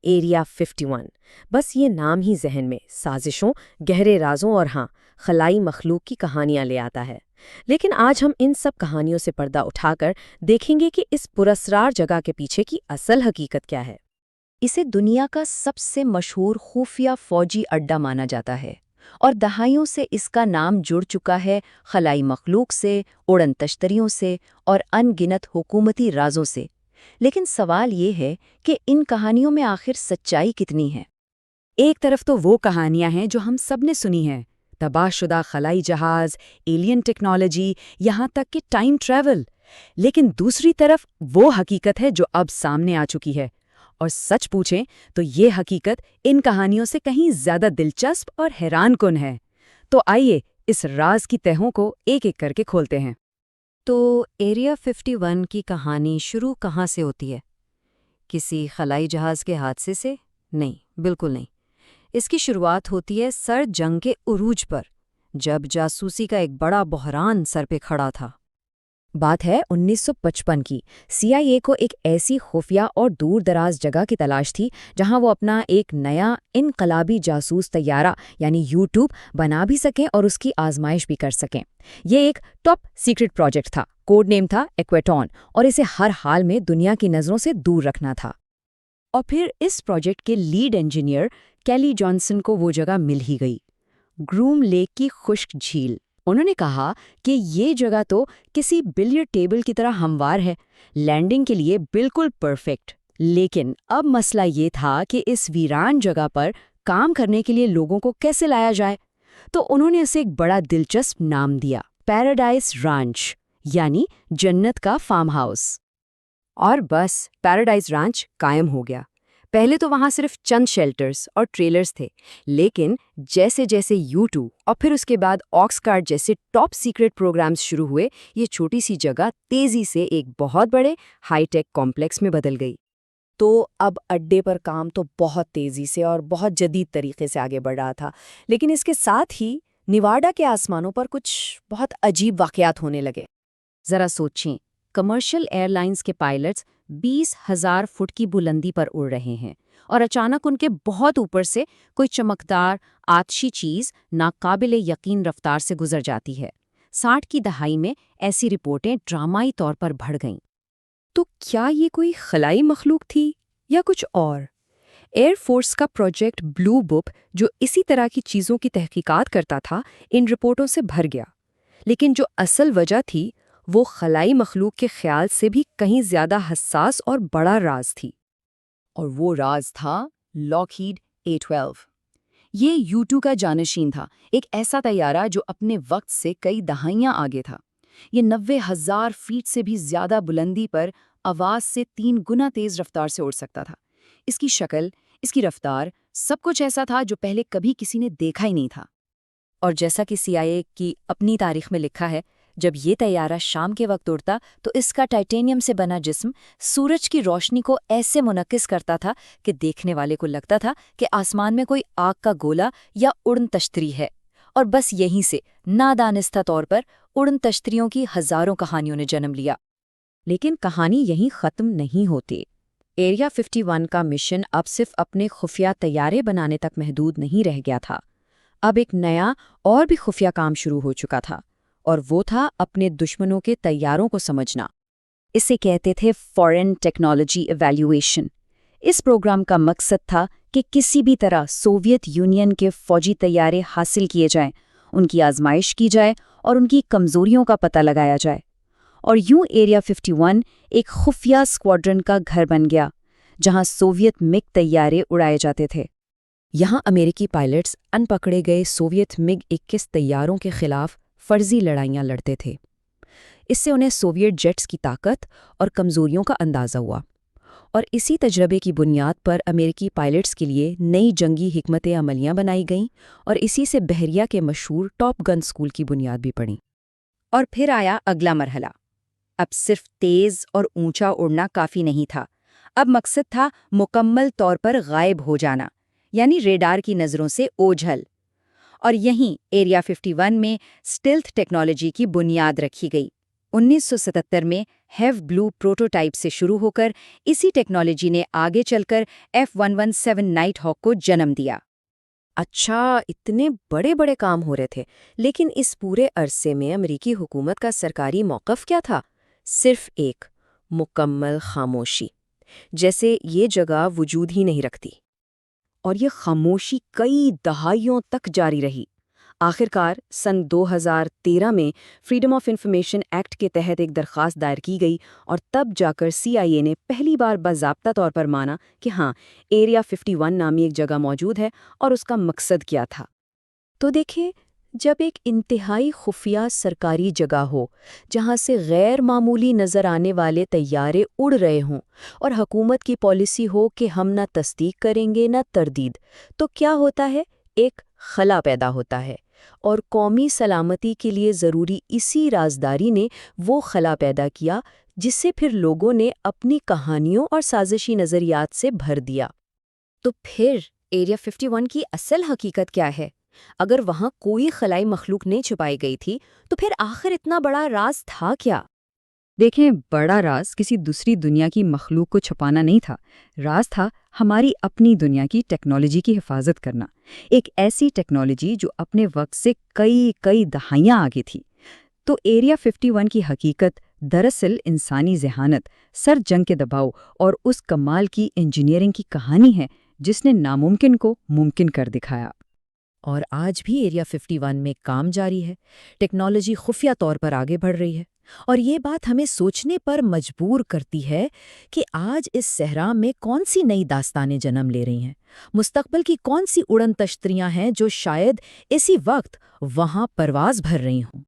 Area 51۔ بس یہ نام ہی ذہن میں سازشوں، گہرے رازوں اور خلائی مخلوق کی کہانیاں لے آتا ہے۔ لیکن آج ہم ان سب کہانیوں سے پردہ اٹھا کر دیکھیں گے کہ اس پراسرار جگہ کے پیچھے کی اصل حقیقت کیا ہے۔ اسے دنیا کا سب سے مشہور خفیہ فوجی اڈا مانا جاتا ہے، اور دہائیوں سے اس کا نام جڑ چکا ہے خلائی مخلوق سے، اڑن تشتریوں سے اور ان گنت حکومتی رازوں سے۔ لیکن سوال یہ ہے کہ ان کہانیوں میں آخر سچائی کتنی ہے؟ ایک طرف تو وہ کہانیاں ہیں جو ہم سب نے سنی ہیں، تباہ شدہ خلائی جہاز، ایلین ٹیکنالوجی، یہاں تک کہ ٹائم ٹریول۔ لیکن دوسری طرف وہ حقیقت ہے جو اب سامنے آ چکی ہے، اور سچ پوچھیں تو یہ حقیقت ان کہانیوں سے کہیں زیادہ دلچسپ اور حیران کن ہے۔ تو آئیے اس راز کی تہوں کو ایک ایک کر کے کھولتے ہیں۔ تو ایریا 51 کی کہانی شروع کہاں سے ہوتی ہے؟ کسی خلائی جہاز کے حادثے سے؟ نہیں، بالکل نہیں۔ اس کی شروعات ہوتی ہے سرد جنگ کے عروج پر، جب جاسوسی کا ایک بڑا بحران سر پہ کھڑا تھا۔ بات ہے 1955 کی۔ CIA کو ایک ایسی خفیہ اور دور دراز جگہ کی تلاش تھی جہاں وہ اپنا ایک نیا انقلابی جاسوس طیارہ یعنی U-2 بنا بھی سکیں اور اس کی آزمائش بھی کر سکیں۔ یہ ایک ٹاپ سیکرٹ پروجیکٹ تھا، کوڈ نیم تھا ایکویٹون، اور اسے ہر حال میں دنیا کی نظروں سے دور رکھنا تھا۔ اور پھر اس پروجیکٹ کے لیڈ انجینئر کیلی جانسن کو وہ جگہ مل ہی گئی، گروم لیک کی خشک جھیل۔ انہوں نے کہا کہ یہ جگہ تو کسی بلیئرڈ ٹیبل کی طرح ہموار ہے، لینڈنگ کے لیے بالکل پرفیکٹ۔ لیکن اب مسئلہ یہ تھا کہ اس ویران جگہ پر کام کرنے کے لیے لوگوں کو کیسے لایا جائے؟ تو انہوں نے اسے ایک بڑا دلچسپ نام دیا، پیراڈائز رانچ، یعنی جنت کا فارم ہاؤس۔ اور بس پیراڈائز رانچ قائم ہو گیا۔ پہلے تو وہاں صرف چند شیلٹرز اور ٹریلرز تھے، لیکن جیسے جیسے U-2 اور پھر اس کے بعد آکسکارڈ جیسے ٹاپ سیکرٹ پروگرامز شروع ہوئے، یہ چھوٹی سی جگہ تیزی سے ایک بہت بڑے ہائی ٹیک کمپلیکس میں بدل گئی۔ تو اب اڈے پر کام تو بہت تیزی سے اور بہت جدید طریقے سے آگے بڑھ رہا تھا، لیکن اس کے ساتھ ہی نیواڈا کے آسمانوں پر کچھ بہت عجیب واقعات ہونے لگے۔ ذرا سوچیں، کمرشل ایئر لائنز کے پائلٹس 20,000 فٹ کی بلندی پر اڑ رہے ہیں، اور اچانک ان کے بہت اوپر سے کوئی چمکدار آتشی چیز ناقابل یقین رفتار سے گزر جاتی ہے۔ 60 کی دہائی میں ایسی رپورٹیں ڈرامائی طور پر بڑھ گئیں۔ تو کیا یہ کوئی خلائی مخلوق تھی یا کچھ اور؟ ایئر فورس کا پروجیکٹ بلو بک، جو اسی طرح کی چیزوں کی تحقیقات کرتا تھا، ان رپورٹوں سے بھر گیا۔ لیکن جو اصل وجہ تھی وہ خلائی مخلوق کے خیال سے بھی کہیں زیادہ حساس اور بڑا راز تھی۔ اور وہ راز تھا لاکہیڈ A-12۔ یہ U-2 کا جانشین تھا، ایک ایسا طیارہ جو اپنے وقت سے کئی دہائیاں آگے تھا۔ یہ 90,000 فیٹ سے بھی زیادہ بلندی پر آواز سے 3 گنا تیز رفتار سے اڑ سکتا تھا۔ اس کی شکل، اس کی رفتار، سب کچھ ایسا تھا جو پہلے کبھی کسی نے دیکھا ہی نہیں تھا۔ اور جیسا کہ CIA کی اپنی تاریخ میں لکھا ہے، جب یہ طیارہ شام کے وقت اڑتا تو اس کا ٹائٹینیم سے بنا جسم سورج کی روشنی کو ایسے منعکس کرتا تھا کہ دیکھنے والے کو لگتا تھا کہ آسمان میں کوئی آگ کا گولا یا اڑن تشتری ہے۔ اور بس یہیں سے نادانستہ طور پر اڑن تشتریوں کی ہزاروں کہانیوں نے جنم لیا۔ لیکن کہانی یہیں ختم نہیں ہوتی۔ ایریا 51 کا مشن اب صرف اپنے خفیہ طیارے بنانے تک محدود نہیں رہ گیا تھا۔ اب ایک نیا اور بھی خفیہ کام شروع ہو چکا تھا، اور وہ تھا اپنے دشمنوں کے طیاروں کو سمجھنا۔ اسے کہتے تھے فورن ٹیکنالوجی ایویلیویشن۔ اس پروگرام کا مقصد تھا کہ کسی بھی طرح سوویت یونین کے فوجی طیارے حاصل کیے جائیں، ان کی آزمائش کی جائے اور ان کی کمزوریوں کا پتہ لگایا جائے۔ اور یوں ایریا 51 ایک خفیہ اسکواڈرن کا گھر بن گیا، جہاں سوویت مگ طیارے اڑائے جاتے تھے۔ یہاں امریکی پائلٹس ان پکڑے گئے سوویت MiG-21 طیاروں کے خلاف فرضی لڑائیاں لڑتے تھے۔ اس سے انہیں سوویت جیٹس کی طاقت اور کمزوریوں کا اندازہ ہوا، اور اسی تجربے کی بنیاد پر امریکی پائلٹس کے لیے نئی جنگی حکمت عملیاں بنائی گئیں، اور اسی سے بحریہ کے مشہور ٹاپ گن اسکول کی بنیاد بھی پڑی۔ اور پھر آیا اگلا مرحلہ۔ اب صرف تیز اور اونچا اڑنا کافی نہیں تھا، اب مقصد تھا مکمل طور پر غائب ہو جانا، یعنی ریڈار کی نظروں سے اوجھل۔ اور یہیں ایریا 51 میں اسٹیلتھ ٹیکنالوجی کی بنیاد رکھی گئی۔ 1977 میں ہیو بلو پروٹوٹائپ سے شروع ہو کر اسی ٹیکنالوجی نے آگے چل کر F-117 نائٹ ہاک کو جنم دیا۔ اچھا، اتنے بڑے بڑے کام ہو رہے تھے، لیکن اس پورے عرصے میں امریکی حکومت کا سرکاری موقف کیا تھا؟ صرف ایک، مکمل خاموشی، جیسے یہ جگہ وجود ہی نہیں رکھتی۔ اور یہ خاموشی کئی دہائیوں تک جاری رہی۔ آخرکار سن 2013 میں فریڈم آف انفارمیشن ایکٹ کے تحت ایک درخواست دائر کی گئی اور تب جا کر CIA نے پہلی بار باضابطہ طور پر مانا کہ ہاں، ایریا 51 نامی ایک جگہ موجود ہے اور اس کا مقصد کیا تھا۔ تو دیکھیں، جب ایک انتہائی خفیہ سرکاری جگہ ہو جہاں سے غیر معمولی نظر آنے والے طیارے اڑ رہے ہوں اور حکومت کی پالیسی ہو کہ ہم نہ تصدیق کریں گے نہ تردید، تو کیا ہوتا ہے؟ ایک خلا پیدا ہوتا ہے، اور قومی سلامتی کے لیے ضروری اسی رازداری نے وہ خلا پیدا کیا جسے پھر لوگوں نے اپنی کہانیوں اور سازشی نظریات سے بھر دیا۔ تو پھر ایریا 51 کی اصل حقیقت کیا ہے؟ اگر وہاں کوئی خلائی مخلوق نہیں چھپائی گئی تھی تو پھر آخر اتنا بڑا راز تھا کیا؟ دیکھیں، بڑا راز کسی دوسری دنیا کی مخلوق کو چھپانا نہیں تھا، راز تھا ہماری اپنی دنیا کی ٹیکنالوجی کی حفاظت کرنا، ایک ایسی ٹیکنالوجی جو اپنے وقت سے کئی دہائیاں آگے تھی۔ تو ایریا 51 کی حقیقت دراصل انسانی ذہانت، سر جنگ کے دباؤ اور اس کمال کی انجینئرنگ کی کہانی ہے جس نے ناممکن کو ممکن کر دکھایا۔ اور آج بھی ایریا 51 میں کام جاری ہے، ٹیکنالوجی خفیہ طور پر آگے بڑھ رہی ہے، اور یہ بات ہمیں سوچنے پر مجبور کرتی ہے کہ آج اس صحرا میں کون سی نئی داستانیں جنم لے رہی ہیں، مستقبل کی کون سی اڑن تشتریاں ہیں جو شاید اسی وقت وہاں پرواز بھر رہی ہوں۔